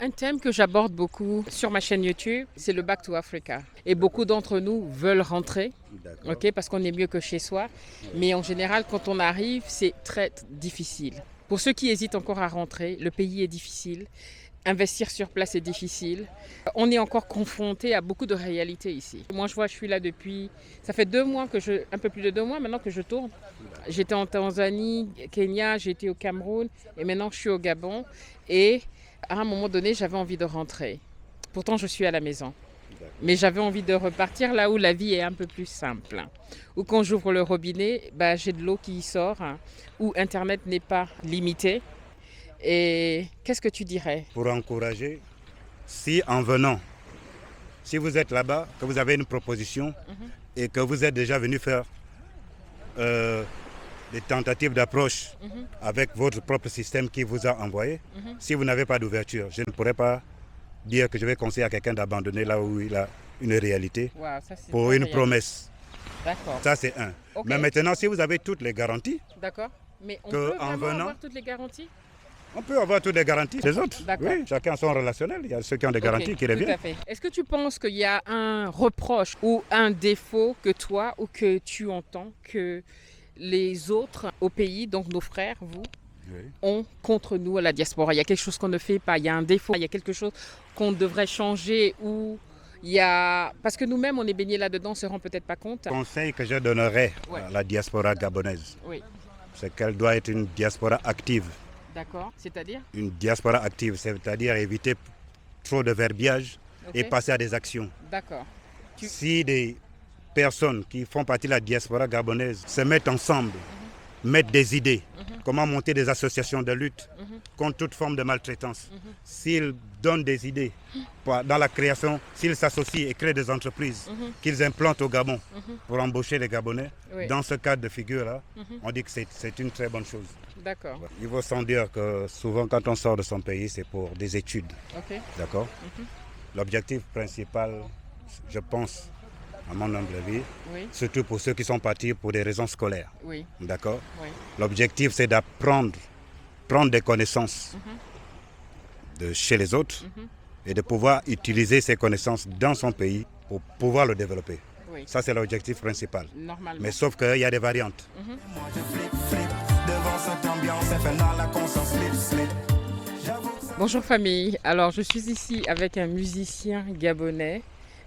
Un thème que j'aborde beaucoup sur ma chaîne YouTube, c'est le Back to Africa. Et beaucoup d'entre nous veulent rentrer, D'accord. ok, parce qu'on est mieux que chez soi. Mais en général, quand on arrive, c'est très difficile. Pour ceux qui hésitent encore à rentrer, le pays est difficile. Investir sur place est difficile. On est encore confronté à beaucoup de réalités ici. Moi, je vois, je suis là depuis. Ça fait 2 mois un peu plus de 2 mois maintenant que je tourne. J'étais en Tanzanie, Kenya, j'ai été au Cameroun et maintenant je suis au Gabon. Et à un moment donné, j'avais envie de rentrer. Pourtant, je suis à la maison. Mais j'avais envie de repartir là où la vie est un peu plus simple. Où quand j'ouvre le robinet, bah, j'ai de l'eau qui sort, où Internet n'est pas limité. Et qu'est-ce que tu dirais? Pour encourager, si en venant, si vous êtes là-bas, que vous avez une proposition et que vous êtes déjà venu faire des tentatives d'approche avec votre propre système qui vous a envoyé, si vous n'avez pas d'ouverture, je ne pourrais pas dire que je vais conseiller à quelqu'un d'abandonner là où il a une réalité Wow, ça, c'est pour très une réaliste. promesse. D'accord. Ça, c'est un. Ok. Mais maintenant, si vous avez toutes les garanties, D'accord. Mais on Que peut en vraiment venant- avoir toutes les garanties? on peut avoir toutes les garanties des autres. D'accord. Oui, chacun son relationnel. Il y a ceux qui ont des garanties Ok, qui tout reviennent. à fait. Est-ce que tu penses qu'il y a un reproche ou un défaut que toi ou que tu entends que les autres au pays, donc nos frères, vous, Oui. ont contre nous à la diaspora? Il y a quelque chose qu'on ne fait pas, il y a un défaut, il y a quelque chose qu'on devrait changer ou il y a... Parce que nous-mêmes, on est baignés là-dedans, on ne se rend peut-être pas compte. Le conseil que je donnerais Ouais. à la diaspora gabonaise, Oui, c'est qu'elle doit être une diaspora active. d'accord. C'est-à-dire? Une diaspora active, c'est-à-dire éviter trop de verbiage Ok. et passer à des actions. D'accord. Si des personnes qui font partie de la diaspora gabonaise se mettent ensemble, mettent des idées, comment monter des associations de lutte contre toute forme de maltraitance, s'ils donnent des idées dans la création, s'ils s'associent et créent des entreprises qu'ils implantent au Gabon pour embaucher les Gabonais, Oui. dans ce cadre de figure-là, on dit que c'est une très bonne chose. D'accord. Il faut sans dire que souvent quand on sort de son pays, c'est pour des études. Ok. D'accord. L'objectif principal, je pense, à mon humble avis, Oui. surtout pour ceux qui sont partis pour des raisons scolaires. Oui. D'accord. Oui. L'objectif, c'est d'apprendre, prendre des connaissances de chez les autres et de pouvoir utiliser ces connaissances dans son pays pour pouvoir le développer. Oui. Ça, c'est l'objectif principal. Normalement. Mais sauf qu'il y a des variantes. Moi je flip devant cette ambiance infernale, la conscience slip. J'avoue que ça Bonjour famille, alors je suis ici avec un musicien gabonais,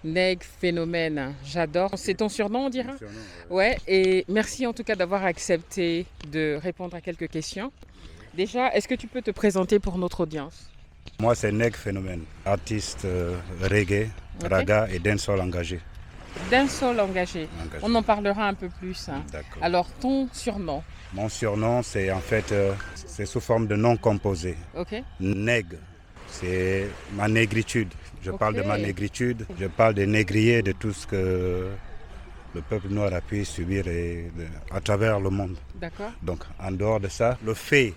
Neg Phénomène, j'adore. C'est ton surnom on dirait? Ouais, et merci en tout cas d'avoir accepté de répondre à quelques questions. Déjà, est-ce que tu peux te présenter pour notre audience? Moi, c'est Neg Phénomène, artiste reggae, Ok. raga et dancehall engagé. D'un seul engagé. On en parlera un peu plus. D'accord. Alors, ton surnom, Mon surnom, c'est en fait, c'est sous forme de nom composé. ok? Neg, c'est ma négritude. Je parle de ma Ok. négritude, je parle des négriers, de tout ce que le peuple noir a pu subir à travers le monde. D'accord? Donc, en dehors de ça, le fait,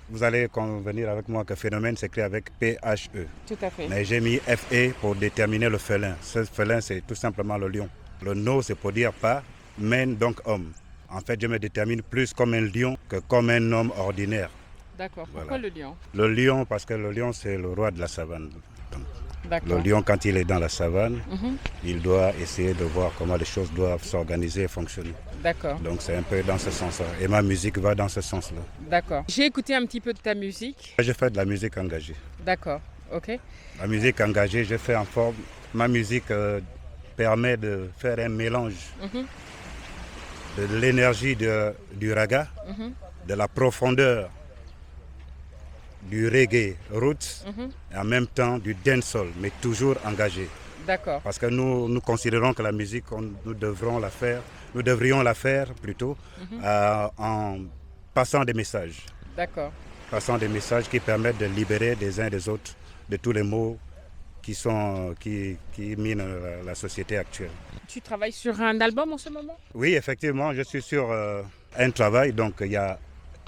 vous allez convenir avec moi que phénomène s'écrit avec P-H-E. Tout à fait. Mais j'ai mis F-E pour déterminer le félin. Ce félin, c'est tout simplement le lion. Le no, c'est pour dire pas, men, donc homme. En fait, je me détermine plus comme un lion que comme un homme ordinaire. D'accord. Voilà. Pourquoi le lion? Le lion, parce que le lion, c'est le roi de la savane. Donc, le D'accord. lion, quand il est dans la savane, Mhm. il doit essayer de voir comment les choses doivent s'organiser et fonctionner. D'accord. Donc, c'est un peu dans ce sens-là. Et ma musique va dans ce sens-là. D'accord. J'ai écouté un petit peu de ta musique. Je fais de la musique engagée. D'accord. Ok. La musique engagée, je fais en forme. Ma musique permet de faire un mélange Mhm. de l'énergie du raga, de la profondeur du reggae roots, et en même temps du dancehall, mais toujours engagé. D'accord. Parce que nous considérons que la musique, nous devrions la faire plutôt en passant des messages. D'accord. Passant des messages qui permettent de libérer des uns des autres de tous les maux qui minent la société actuelle. Tu travailles sur un album en ce moment? Oui, effectivement, je suis sur un travail, donc il y a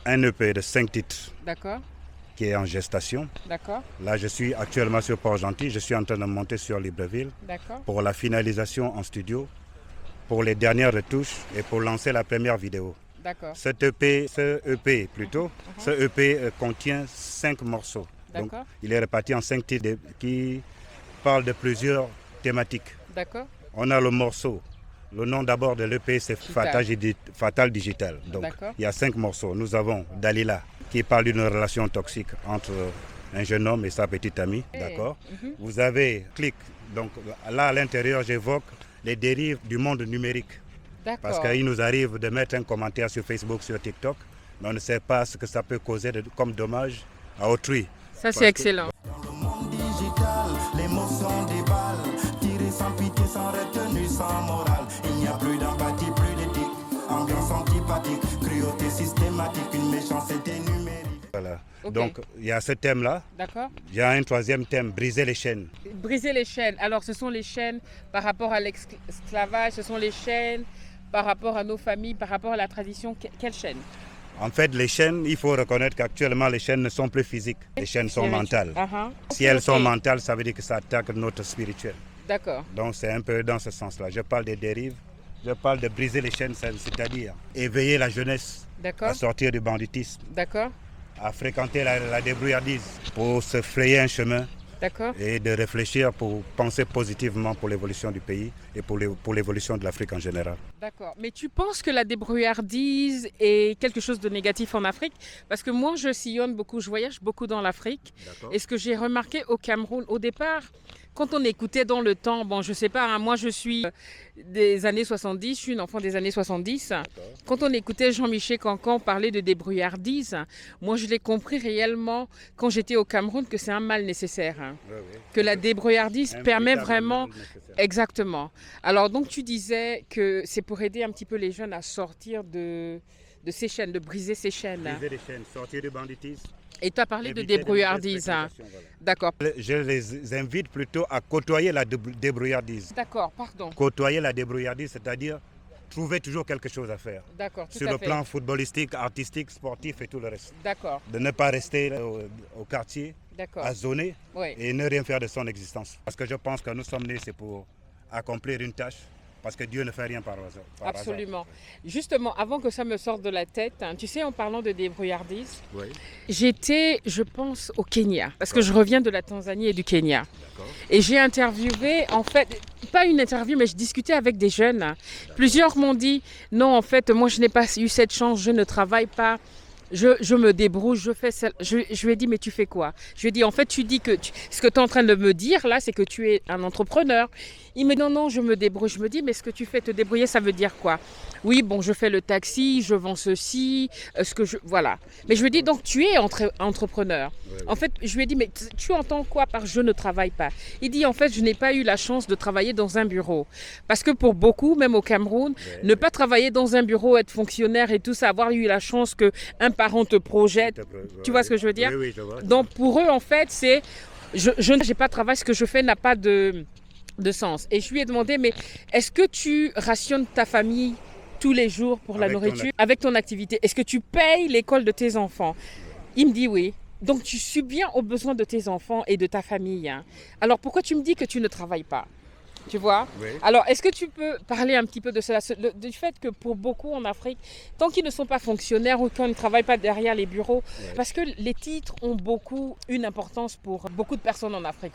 un EP de 5 titres D'accord. qui est en gestation. D'accord. Là, je suis actuellement sur Port-Gentil, je suis en train de monter sur Libreville D'accord. pour la finalisation en studio, pour les dernières retouches et pour lancer la première vidéo. D'accord. Ce EP contient 5 morceaux. Donc, D'accord. il est réparti en 5 titres qui parlent de plusieurs thématiques. D'accord. On a le morceau. Le nom d'abord de l'EP, c'est Fatal Digital. Donc, D'accord. il y a 5 morceaux. Nous avons Dalila, qui parle d'une relation toxique entre un jeune homme et sa petite amie. D'accord. Vous avez Click. Donc, là, à l'intérieur, j'évoque les dérives du monde numérique. Parce D'accord. qu'il nous arrive de mettre un commentaire sur Facebook, sur TikTok, mais on ne sait pas ce que ça peut causer comme dommage à autrui. Ça, c'est excellent. Dans le monde digital, les mots sont des balles, tirés sans pitié, sans retenue, sans morale. Il n'y a plus d'empathie, plus d'éthique, ambiance antipathique, cruauté systématique, une méchanceté numérique. Voilà. Ok. Donc, il y a ce thème-là. D'accord. Il y a un troisième thème, briser les chaînes. Briser les chaînes. Alors, ce sont les chaînes par rapport à l'esclavage, ce sont les chaînes par rapport à nos familles, par rapport à la tradition. Quelle chaîne? En fait, les chaînes, il faut reconnaître qu'actuellement, les chaînes ne sont plus physiques. Les chaînes sont mentales. Si elles sont mentales, ça veut dire que ça attaque notre spirituel. D'accord. Donc, c'est un peu dans ce sens-là. Je parle des dérives. Je parle de briser les chaînes, c'est-à-dire éveiller la jeunesse D'accord. à sortir du banditisme, D'accord. à fréquenter la débrouillardise pour se frayer un chemin D'accord. et de réfléchir pour penser positivement pour l'évolution du pays et pour l'évolution de l'Afrique en général. D'accord. Mais tu penses que la débrouillardise est quelque chose de négatif en Afrique? Parce que moi, je sillonne beaucoup, je voyage beaucoup dans l'Afrique. Et ce que j'ai remarqué au Cameroun, au départ, quand on écoutait dans le temps, bon, je sais pas, hein, moi je suis des années 70, je suis une enfant des années 70. Quand on écoutait Jean-Michel Cancan parler de débrouillardise, moi je l'ai compris réellement quand j'étais au Cameroun que c'est un mal nécessaire. Hein. Que la débrouillardise permet vraiment... Exactement. Alors donc tu disais que c'est pour aider un petit peu les jeunes à sortir de ces chaînes, de briser ces chaînes. Briser les chaînes, sortir du banditisme. Et tu as parlé de éviter débrouillardise. Hein. voilà. D'accord. Je les invite plutôt à côtoyer la débrouillardise. D'accord, pardon. Côtoyer la débrouillardise, c'est-à-dire trouver toujours quelque chose à faire. D'accord, tout Sur à le fait. plan footballistique, artistique, sportif et tout le reste. D'accord, De ne pas rester au quartier, d'accord. à zoner Oui. et ne rien faire de son existence. Parce que je pense que nous sommes nés, c'est pour accomplir une tâche. Parce que Dieu ne fait rien par hasard. Absolument. Justement, avant que ça me sorte de la tête, hein, tu sais, en parlant de débrouillardise, Oui. j'étais, je pense, au Kenya. Parce que je reviens de la Tanzanie et du Kenya. D'accord. Et j'ai interviewé, en fait, pas une interview, mais je discutais avec des jeunes. Plusieurs m'ont dit, non, en fait, moi, je n'ai pas eu cette chance, je ne travaille pas. Je me débrouille, je fais ça. Je lui ai dit, mais tu fais quoi? Je lui ai dit, en fait, tu dis que ce que tu es en train de me dire là, c'est que tu es un entrepreneur. Il me dit, non, non, je me débrouille. Je me dis, mais ce que tu fais, te débrouiller, ça veut dire quoi? Oui, bon, je fais le taxi, je vends ceci, voilà. Mais je lui ai dit, donc tu es entrepreneur. Oui. En fait, je lui ai dit, mais tu entends quoi par je ne travaille pas? Il dit, en fait, je n'ai pas eu la chance de travailler dans un bureau. Parce que pour beaucoup, même au Cameroun, ne pas travailler dans un bureau, être fonctionnaire et tout ça, avoir eu la chance qu'un parent te projette, tu vois ce que je veux dire? Oui, oui, je vois. Donc pour eux, en fait, c'est je n'ai pas de travail, ce que je fais n'a pas de sens. Et je lui ai demandé, mais est-ce que tu rationnes ta famille tous les jours pour la Avec ton nourriture avec ton activité? Est-ce que tu payes l'école de tes enfants? Il me dit oui. Donc tu subviens aux besoins de tes enfants et de ta famille. Hein. Alors pourquoi tu me dis que tu ne travailles pas? Tu vois? Oui. Alors, est-ce que tu peux parler un petit peu de cela, du fait que pour beaucoup en Afrique, tant qu'ils ne sont pas fonctionnaires ou qu'ils ne travaillent pas derrière les bureaux, parce que les titres ont beaucoup une importance pour beaucoup de personnes en Afrique.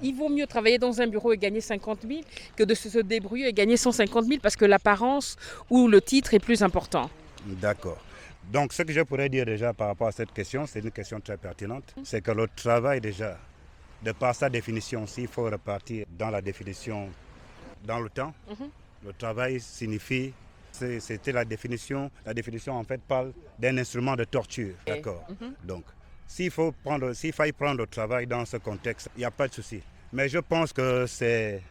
Il vaut mieux travailler dans un bureau et gagner 50 000 que de se débrouiller et gagner 150 000 parce que l'apparence ou le titre est plus important. D'accord. Donc, ce que je pourrais dire déjà par rapport à cette question, c'est une question très pertinente, c'est que le travail déjà, de par sa définition, s'il faut repartir dans la définition dans le temps, le travail signifie, c'était la définition en fait parle d'un instrument de torture, d'accord. Donc, s'il faille prendre le travail dans ce contexte, il n'y a pas de souci. Mais je pense que c'est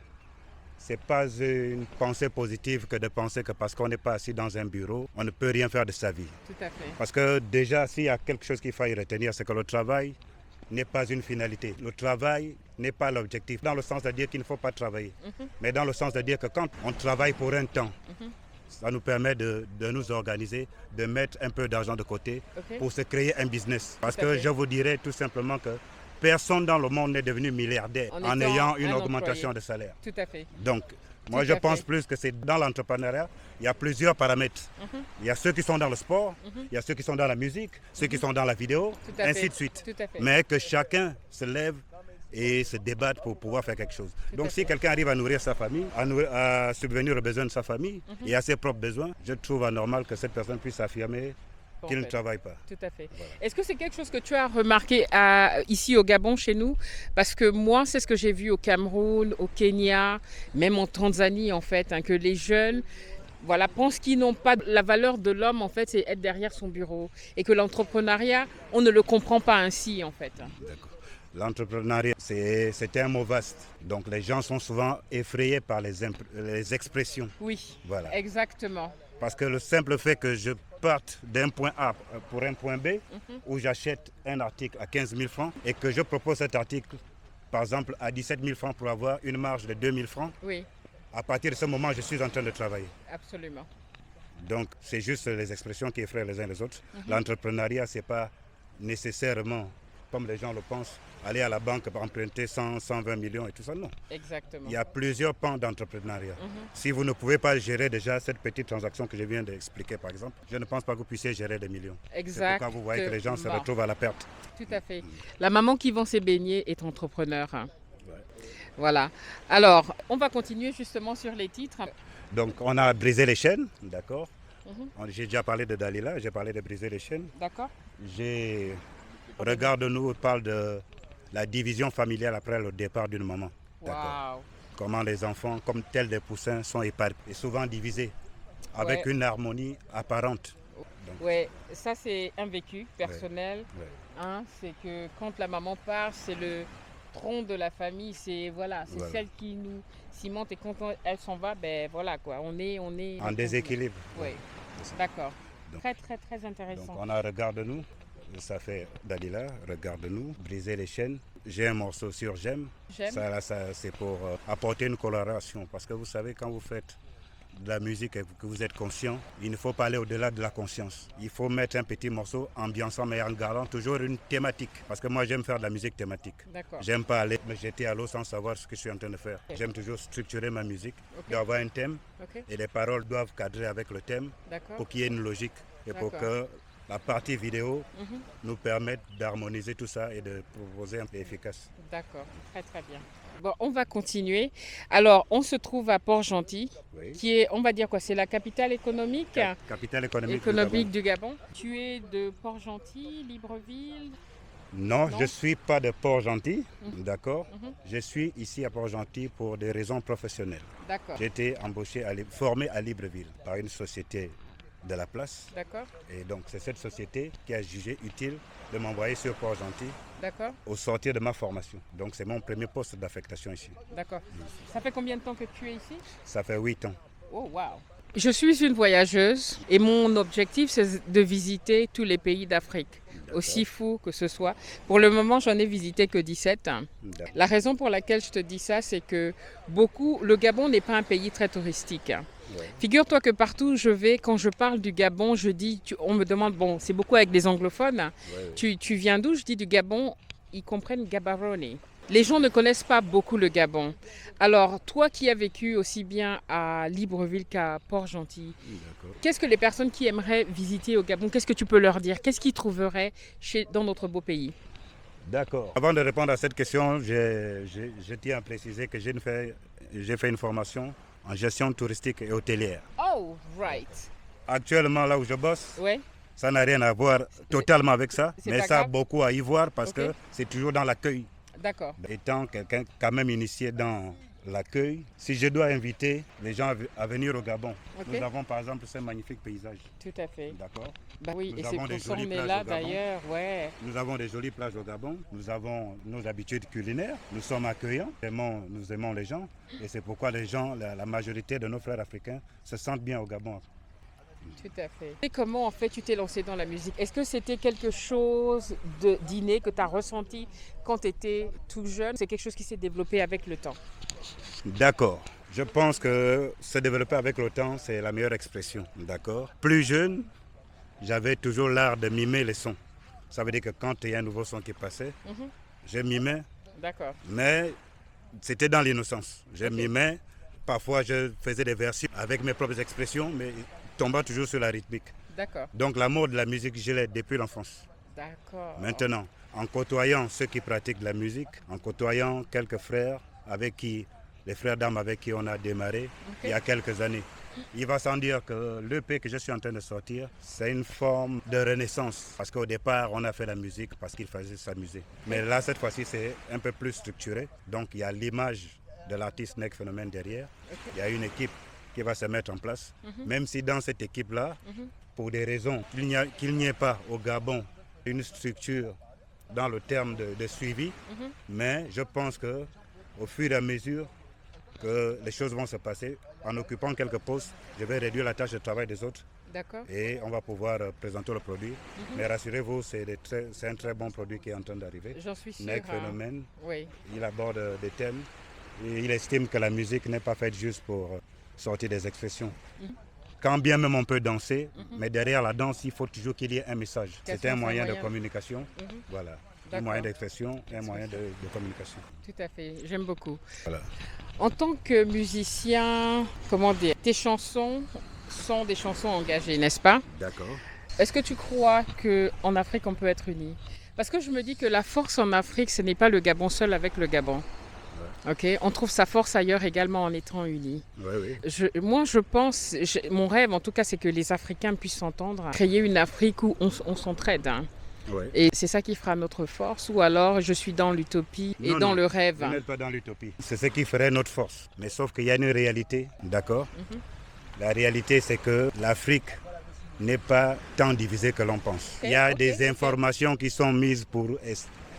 pas une pensée positive que de penser que parce qu'on n'est pas assis dans un bureau, on ne peut rien faire de sa vie. Tout à fait. Parce que déjà, s'il y a quelque chose qu'il faille retenir, c'est que le travail n'est pas une finalité. Le travail n'est pas l'objectif, dans le sens de dire qu'il ne faut pas travailler, mais dans le sens de dire que quand on travaille pour un temps, ça nous permet de nous organiser, de mettre un peu d'argent de côté pour se créer un business. Parce que je vous dirais tout simplement que personne dans le monde n'est devenu milliardaire en ayant une augmentation de salaire. Tout à fait. Donc, Moi, je pense plus que c'est dans l'entrepreneuriat, il y a plusieurs paramètres. Il y a ceux qui sont dans le sport, il y a ceux qui sont dans la musique, ceux qui sont dans la vidéo, ainsi de suite. Mais que chacun se lève et se débattre pour pouvoir faire quelque chose. Donc si quelqu'un arrive à nourrir sa famille, à subvenir aux besoins de sa famille et à ses propres besoins, je trouve anormal que cette personne puisse affirmer qu'il ne travaille pas. Tout à fait. Voilà. Est-ce que c'est quelque chose que tu as remarqué ici au Gabon, chez nous? Parce que moi, c'est ce que j'ai vu au Cameroun, au Kenya, même en Tanzanie, en fait, que les jeunes pensent qu'ils n'ont pas la valeur de l'homme, en fait, c'est être derrière son bureau. Et que l'entrepreneuriat, on ne le comprend pas ainsi, en fait. D'accord. L'entrepreneuriat, c'est un mot vaste. Donc les gens sont souvent effrayés par les expressions. Oui, voilà. Exactement. Parce que le simple fait que je parte d'un point A pour un point B, où j'achète un article à 15 000 francs et que je propose cet article, par exemple, à 17 000 francs pour avoir une marge de 2 000 francs, oui. À partir de ce moment, je suis en train de travailler. Absolument. Donc, c'est juste les expressions qui effraient les uns les autres. L'entrepreneuriat, ce n'est pas nécessairement, comme les gens le pensent, aller à la banque pour emprunter 100, 120 millions et tout ça, non. Exactement. Il y a plusieurs pans d'entrepreneuriat. Si vous ne pouvez pas gérer déjà cette petite transaction que je viens d'expliquer, par exemple, je ne pense pas que vous puissiez gérer des millions. Exactement. C'est pourquoi vous voyez que les gens se retrouvent à la perte. Tout à fait. La maman qui vend ses beignets est entrepreneur. Ouais. Voilà. Alors, on va continuer justement sur les titres. Donc, on a brisé les chaînes, d'accord. J'ai déjà parlé de Dalila, j'ai parlé de briser les chaînes. D'accord. Regarde-nous parle de la division familiale après le départ d'une maman. Wow. Comment les enfants, comme tels des poussins, sont éparpillés et souvent divisés avec une harmonie apparente. Oui, ça c'est un vécu personnel. C'est que quand la maman part, c'est le tronc de la famille, c'est celle qui nous cimente et quand elle s'en va, on est en déséquilibre. Oui, d'accord. Très très très intéressant. Donc on a Regarde-nous. Ça fait Dalila, Regarde-nous, briser les chaînes. J'ai un morceau sur J'aime. Ça, c'est pour apporter une coloration. Parce que vous savez, quand vous faites de la musique et que vous êtes conscient, il ne faut pas aller au-delà de la conscience. Il faut mettre un petit morceau ambiançant, mais en gardant toujours une thématique. Parce que moi, j'aime faire de la musique thématique. J'aime pas aller me jeter à l'eau sans savoir ce que je suis en train de faire. J'aime toujours structurer ma musique. Il doit avoir un thème et les paroles doivent cadrer avec le thème pour qu'il y ait une logique et pour que la partie vidéo nous permettre d'harmoniser tout ça et de proposer un peu efficace. D'accord, très très bien. Bon, on va continuer. Alors, on se trouve à Port-Gentil, qui est, on va dire quoi, c'est la capitale économique, capitale économique du Gabon. Tu es de Port-Gentil, Libreville? Non, je ne suis pas de Port-Gentil, d'accord. Je suis ici à Port-Gentil pour des raisons professionnelles. D'accord. J'ai été formé à Libreville par une société de la place. D'accord. Et donc c'est cette société qui a jugé utile de m'envoyer sur Port-Gentil. D'accord. Au sortir de ma formation. Donc c'est mon premier poste d'affectation ici. D'accord. Ça fait combien de temps que tu es ici? Ça fait 8 ans. Oh wow. Je suis une voyageuse et mon objectif c'est de visiter tous les pays d'Afrique. Aussi fou que ce soit. Pour le moment, j'en ai visité que 17. La raison pour laquelle je te dis ça, c'est que le Gabon n'est pas un pays très touristique. Figure-toi que partout où je vais, quand je parle du Gabon, on me demande, c'est beaucoup avec des anglophones, tu viens d'où? Je dis du Gabon, ils comprennent Gaborone. Les gens ne connaissent pas beaucoup le Gabon. Alors, toi qui as vécu aussi bien à Libreville qu'à Port-Gentil, qu'est-ce que les personnes qui aimeraient visiter au Gabon, qu'est-ce que tu peux leur dire? Qu'est-ce qu'ils trouveraient dans notre beau pays? D'accord. Avant de répondre à cette question, je tiens à préciser que j'ai fait une formation en gestion touristique et hôtelière. Oh, right. Actuellement, là où je bosse, ça n'a rien à voir totalement avec ça, mais ça a beaucoup à y voir parce que c'est toujours dans l'accueil. D'accord. Étant quelqu'un quand même initié dans l'accueil, si je dois inviter les gens à venir au Gabon, nous avons par exemple ce magnifique paysage. Tout à fait. D'accord. Oui, et c'est pour ça qu'on est là d'ailleurs. Nous avons des jolies plages au Gabon, nous avons nos habitudes culinaires, nous sommes accueillants, nous aimons les gens et c'est pourquoi les gens, la majorité de nos frères africains se sentent bien au Gabon. Tout à fait. Et comment en fait tu t'es lancé dans la musique? Est-ce que c'était quelque chose d'inné que tu as ressenti quand tu étais tout jeune? C'est quelque chose qui s'est développé avec le temps? D'accord. Je pense que se développer avec le temps, c'est la meilleure expression. D'accord. Plus jeune, j'avais toujours l'art de mimer les sons. Ça veut dire que quand il y a un nouveau son qui passait, je mimais. D'accord. Mais c'était dans l'innocence. Je mimais Parfois, je faisais des versions avec mes propres expressions, mais tombant toujours sur la rythmique. D'accord. Donc l'amour de la musique, je l'ai depuis l'enfance. D'accord. Maintenant, en côtoyant ceux qui pratiquent la musique, en côtoyant quelques frères avec qui, les frères d'âme avec qui on a démarré il y a quelques années, il va sans dire que l'EP que je suis en train de sortir, c'est une forme de renaissance. Parce qu'au départ, on a fait la musique parce qu'il fallait s'amuser. Mais là, cette fois-ci, c'est un peu plus structuré. Donc, il y a l'image de l'artiste Nek Phénomène derrière. Il y a une équipe qui va se mettre en place. Même si dans cette équipe-là, pour des raisons qu'il n'y ait pas au Gabon une structure dans le terme de suivi, mais je pense qu'au fur et à mesure que les choses vont se passer, en occupant quelques postes, je vais réduire la tâche de travail des autres. D'accord. Et on va pouvoir présenter le produit. Mais rassurez-vous, c'est un très bon produit qui est en train d'arriver. J'en suis sûre. Nek Phénomène, Oui. il aborde des thèmes et il estime que la musique n'est pas faite juste pour sortir des expressions. Quand bien même on peut danser, mais derrière la danse, il faut toujours qu'il y ait un message. C'est un moyen de communication. Voilà. Un moyen d'expression et un moyen de communication. Tout à fait, j'aime beaucoup. Voilà. En tant que musicien, comment dire, tes chansons sont des chansons engagées, n'est-ce pas? D'accord. Est-ce que tu crois qu'en Afrique, on peut être unis? Parce que je me dis que la force en Afrique, ce n'est pas le Gabon seul avec le Gabon. Ok, on trouve sa force ailleurs également en étant unis. Oui. Moi, je pense, mon rêve en tout cas, c'est que les Africains puissent s'entendre, créer une Afrique où on s'entraide. Hein. Ouais. Et c'est ça qui fera notre force, ou alors je suis dans l'utopie et dans le rêve. Vous n'êtes pas dans l'utopie. C'est ce qui ferait notre force. Mais sauf qu'il y a une réalité, d'accord? La réalité, c'est que l'Afrique n'est pas tant divisée que l'on pense. Il y a des informations qui sont mises pour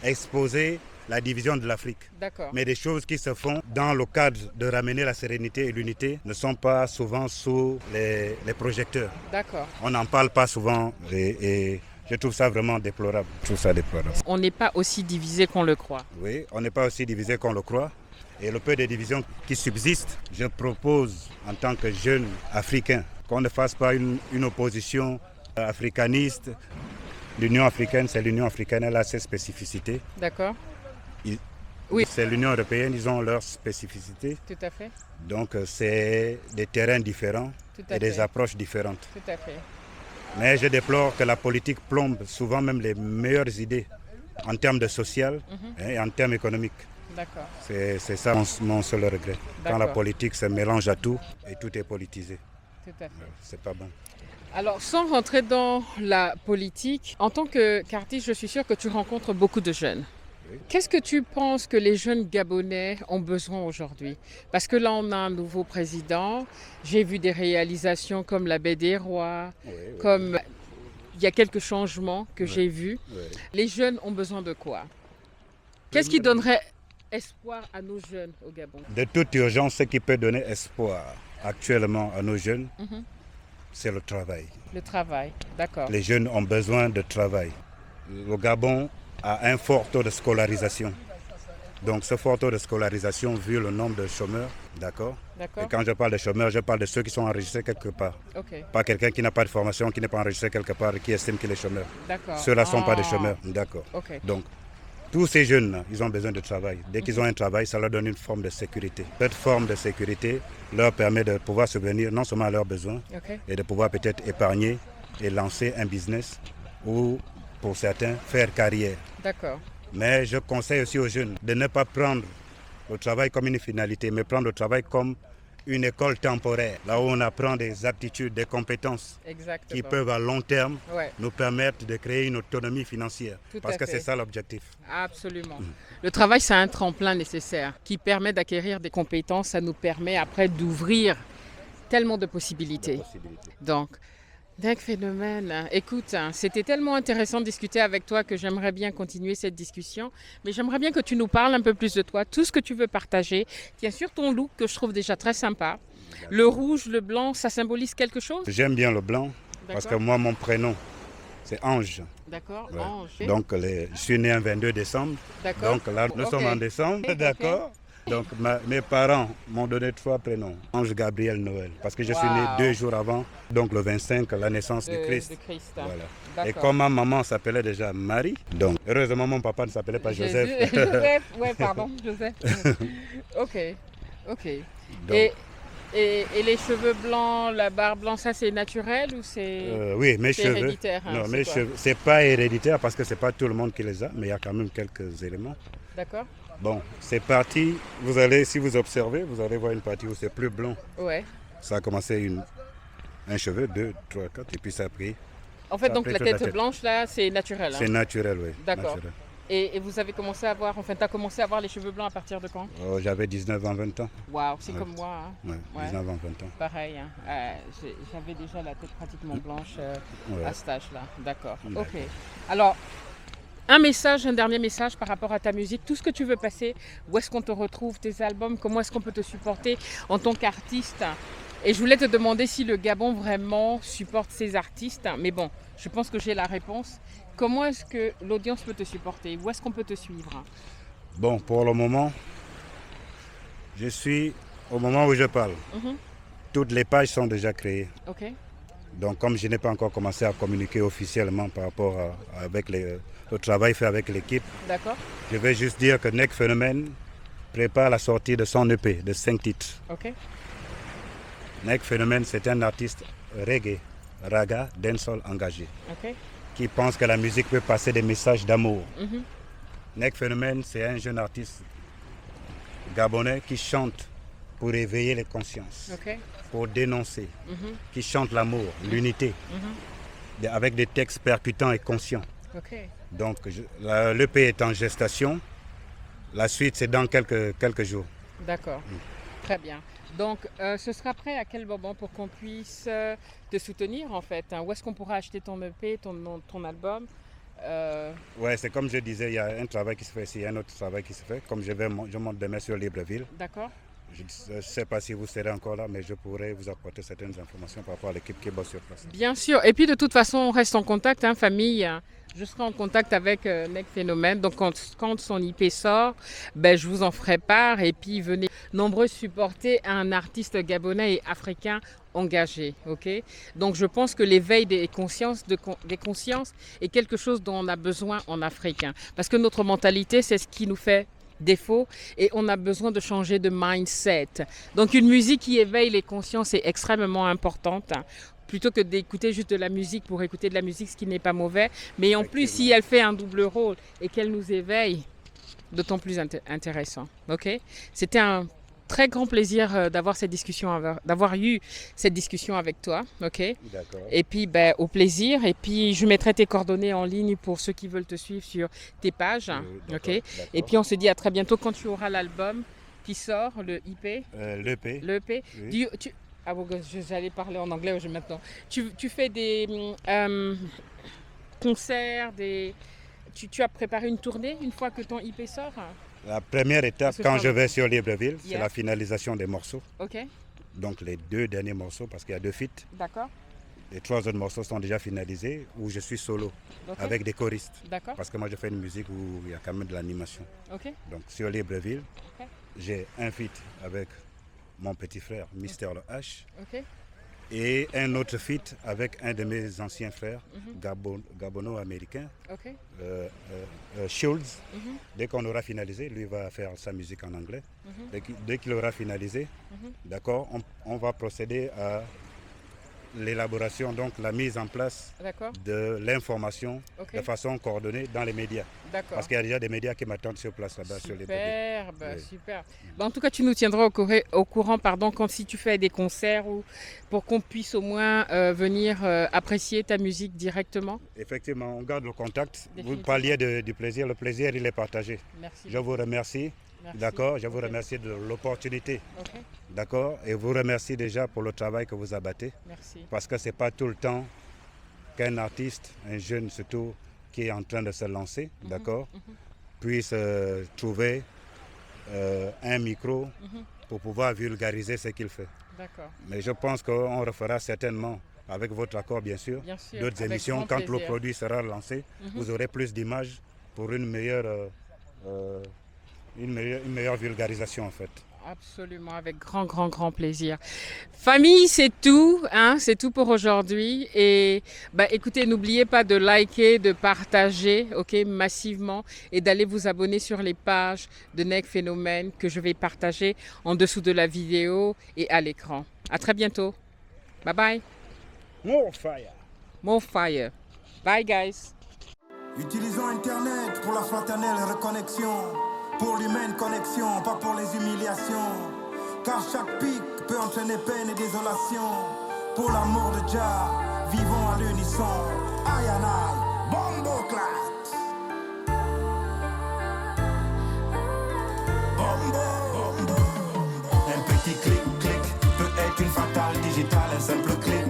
exposer la division de l'Afrique. D'accord. Mais des choses qui se font dans le cadre de ramener la sérénité et l'unité ne sont pas souvent sous les projecteurs. D'accord. On n'en parle pas souvent et je trouve ça vraiment déplorable. On n'est pas aussi divisé qu'on le croit. Oui, on n'est pas aussi divisé qu'on le croit. Et le peu de divisions qui subsistent, je propose en tant que jeune africain qu'on ne fasse pas une opposition africaniste. L'Union africaine, c'est l'Union africaine, elle a ses spécificités. D'accord. Oui. C'est l'Union européenne, ils ont leurs spécificités. Tout à fait. Donc c'est des terrains différents et des approches différentes. Tout à fait. Mais je déplore que la politique plombe souvent même les meilleures idées en termes de social et en termes économiques. D'accord. C'est ça mon seul regret. Quand la politique se mélange à tout et tout est politisé. Tout à fait. C'est pas bon. Alors, sans rentrer dans la politique, en tant qu'artiste, je suis sûre que tu rencontres beaucoup de jeunes. Oui. Qu'est-ce que tu penses que les jeunes Gabonais ont besoin aujourd'hui? Parce que là, on a un nouveau président. J'ai vu des réalisations comme la Baie des Rois, comme il y a quelques changements que j'ai vus. Oui. Les jeunes ont besoin de quoi? Qu'est-ce qui donnerait espoir à nos jeunes au Gabon? De toute urgence, ce qui peut donner espoir actuellement à nos jeunes, c'est le travail. Le travail, d'accord. Les jeunes ont besoin de travail. Le Gabon a un fort taux de scolarisation. Donc ce fort taux de scolarisation, vu le nombre de chômeurs, d'accord? Et quand je parle de chômeurs, je parle de ceux qui sont enregistrés quelque part. Pas quelqu'un qui n'a pas de formation, qui n'est pas enregistré quelque part et qui estime qu'il est chômeur. Ceux-là ne sont pas des chômeurs, d'accord. Donc tous ces jeunes, ils ont besoin de travail. Dès qu'ils ont un travail, ça leur donne une forme de sécurité. Cette forme de sécurité leur permet de pouvoir subvenir non seulement à leurs besoins, et de pouvoir peut-être épargner et lancer un business ou, pour certains, faire carrière. D'accord. Mais je conseille aussi aux jeunes de ne pas prendre le travail comme une finalité, mais prendre le travail comme une école temporaire, là où on apprend des aptitudes, des compétences qui peuvent à long terme nous permettre de créer une autonomie financière. Parce que c'est ça l'objectif. Absolument. Le travail, c'est un tremplin nécessaire qui permet d'acquérir des compétences. Ça nous permet après d'ouvrir tellement de possibilités. Donc, Nek Phénomène, écoute, c'était tellement intéressant de discuter avec toi que j'aimerais bien continuer cette discussion. Mais j'aimerais bien que tu nous parles un peu plus de toi, tout ce que tu veux partager. Bien sûr, ton look que je trouve déjà très sympa. Le rouge, le blanc, ça symbolise quelque chose? J'aime bien le blanc parce que moi, mon prénom, c'est Ange. D'accord, Ange. Donc, je suis né un 22 décembre. Donc là, nous sommes en décembre, d'accord. Donc mes parents m'ont donné 3 prénoms, Ange, Gabriel, Noël, parce que je suis né 2 jours avant, donc le 25, la naissance du Christ. Voilà. Et comme ma maman s'appelait déjà Marie, donc heureusement mon papa ne s'appelait pas Joseph. Joseph, Joseph. Ok. Donc, Et les cheveux blancs, la barbe blanche, ça c'est naturel ou Oui, mes c'est cheveux. héréditaire, hein, Non, c'est mes quoi? cheveux, c'est pas héréditaire parce que c'est pas tout le monde qui les a, mais il y a quand même quelques éléments. D'accord? Bon, c'est parti. Vous allez, si vous observez, vous allez voir une partie où c'est plus blanc. Ouais. Ça a commencé un cheveu, 2, 3, 4, et puis ça a pris. En fait, Ça a donc pris la toute la tête tête. blanche là, c'est naturel, hein? C'est naturel, oui. D'accord. Naturel. Et vous avez commencé à avoir, enfin, t'as commencé à avoir les cheveux blancs à partir de quand? J'avais 19 ans, 20 ans. Waouh, c'est Ouais. comme moi, hein? Ouais, Ouais. 19 ans, 20 ans. Pareil, hein. J'avais déjà la tête pratiquement blanche Ouais. à cet âge-là. D'accord. D'accord. Ok. Alors, un dernier message par rapport à ta musique, tout ce que tu veux passer, où est-ce qu'on te retrouve, tes albums, comment est-ce qu'on peut te supporter en tant qu'artiste. Et je voulais te demander si le Gabon vraiment supporte ses artistes, mais bon, je pense que j'ai la réponse. Comment est-ce que l'audience peut te supporter? Où est-ce qu'on peut te suivre? Bon, pour le moment, je suis au moment où je parle. Mhm. Toutes les pages sont déjà créées. Ok, Donc, comme je n'ai pas encore commencé à communiquer officiellement par rapport avec le travail fait avec l'équipe, d'accord, je vais juste dire que Nek Phénomène prépare la sortie de son EP de 5 titres. ok, Nek Phénomène, c'est un artiste reggae, raga, dancehall engagé, ok. qui pense que la musique peut passer des messages d'amour. Mhm. Nek Phénomène, c'est un jeune artiste gabonais qui chante pour éveiller les consciences, Ok. pour dénoncer, Mhm. qui chante l'amour, l'unité, avec des textes percutants et conscients. Ok. Donc l'EP est en gestation. La suite, c'est dans quelques jours. D'accord. Très bien. Donc, ce sera prêt à quel moment pour qu'on puisse te soutenir en fait, hein? Où est-ce qu'on pourra acheter ton EP, ton album? Ouais, c'est comme je disais, il y a un travail qui se fait ici, il y a un autre travail qui se fait. Comme je monte demain sur Libreville. D'accord. Je ne sais pas si vous serez encore là, mais je pourrais vous apporter certaines informations par rapport à l'équipe qui bosse sur place. Bien sûr. Et puis de toute façon, on reste en contact, hein, famille. Je serai en contact avec Nek Phénomène. Donc quand son IP sort, ben, je vous en ferai part. Et puis venez nombreux supporter un artiste gabonais et africain engagé. Ok. Donc je pense que l'éveil des consciences, des consciences est quelque chose dont on a besoin en Afrique, hein. Parce que notre mentalité, c'est ce qui nous fait défaut et on a besoin de changer de mindset. Donc une musique qui éveille les consciences est extrêmement importante, hein, plutôt que d'écouter juste de la musique pour écouter de la musique, ce qui n'est pas mauvais. Mais en plus, si elle fait un double rôle et qu'elle nous éveille, d'autant plus intéressant. Ok. C'était un très grand plaisir d'avoir eu cette discussion avec toi. Ok. D'accord. Et puis, ben, au plaisir. Et puis, je mettrai tes coordonnées en ligne pour ceux qui veulent te suivre sur tes pages. Ok. Et puis, on se dit à très bientôt quand tu auras l'album qui sort, le IP. L'EP. L'EP. Oui. Ah bon, j'allais parler en anglais maintenant. Tu fais des concerts, tu as préparé une tournée une fois que ton IP sort? La première étape, Parce que quand ça je va. vais sur Libreville, c'est Yeah. la finalisation des morceaux. Ok. Donc les 2 derniers morceaux, parce qu'il y a 2 feats. D'accord. Les 3 autres morceaux sont déjà finalisés, où je suis solo, Ok. avec des choristes. D'accord. Parce que moi, je fais une musique où il y a quand même de l'animation. Ok. Donc sur Libreville, Ok. j'ai un feat avec mon petit frère, Mister Le H, Ok. et un autre feat avec un de mes anciens frères, gabono-américain, Ok. Schultz. Mhm. Dès qu'on aura finalisé, lui va faire sa musique en anglais. Mhm. Dès qu'il aura finalisé, d'accord, on va procéder à l'élaboration, donc la mise en place D'accord. de l'information Ok. de façon coordonnée dans les médias. D'accord. Parce qu'il y a déjà des médias qui m'attendent sur place là-bas sur les Superbe, Oui. super. En tout cas, tu nous tiendras au courant, pardon, quand si tu fais des concerts ou pour qu'on puisse au moins venir apprécier ta musique directement. Effectivement, on garde le contact. Vous Définitivement. parliez du plaisir. Le plaisir, il est partagé. Merci. Je vous remercie. Merci. D'accord. Je vous Ok. remercie de l'opportunité. Ok, D'accord. Et vous remercie déjà pour le travail que vous abattez. merci. Parce que ce n'est pas tout le temps qu'un artiste, un jeune surtout, qui est en train de se lancer, d'accord, puisse trouver un micro pour pouvoir vulgariser ce qu'il fait. D'accord. Mais je pense qu'on refera certainement, avec votre accord bien sûr, Bien sûr. d'autres avec émissions. grand Quand le plaisir. produit sera lancé, vous aurez plus d'images pour une meilleure vulgarisation en fait. Absolument, avec grand, grand, grand plaisir. Famille, c'est tout, hein, c'est tout pour aujourd'hui. Et bah, écoutez, n'oubliez pas de liker, de partager, ok, massivement, et d'aller vous abonner sur les pages de Neg Phénomène que je vais partager en dessous de la vidéo et à l'écran. À très bientôt. Bye bye. More fire. More fire. Bye guys. Utilisons Internet pour la fraternelle reconnexion, pour l'humaine connexion, pas pour les humiliations. Car chaque pic peut entraîner peine et désolation. Pour l'amour de Jah, vivons à l'unisson. Aïe aïe aïe, bombo class. Bombo. Un petit clic peut être une fatale digitale, un simple clic.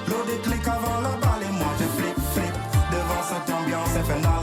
L'eau des clics avant la balle et moi je flip. Devant cette ambiance infernale.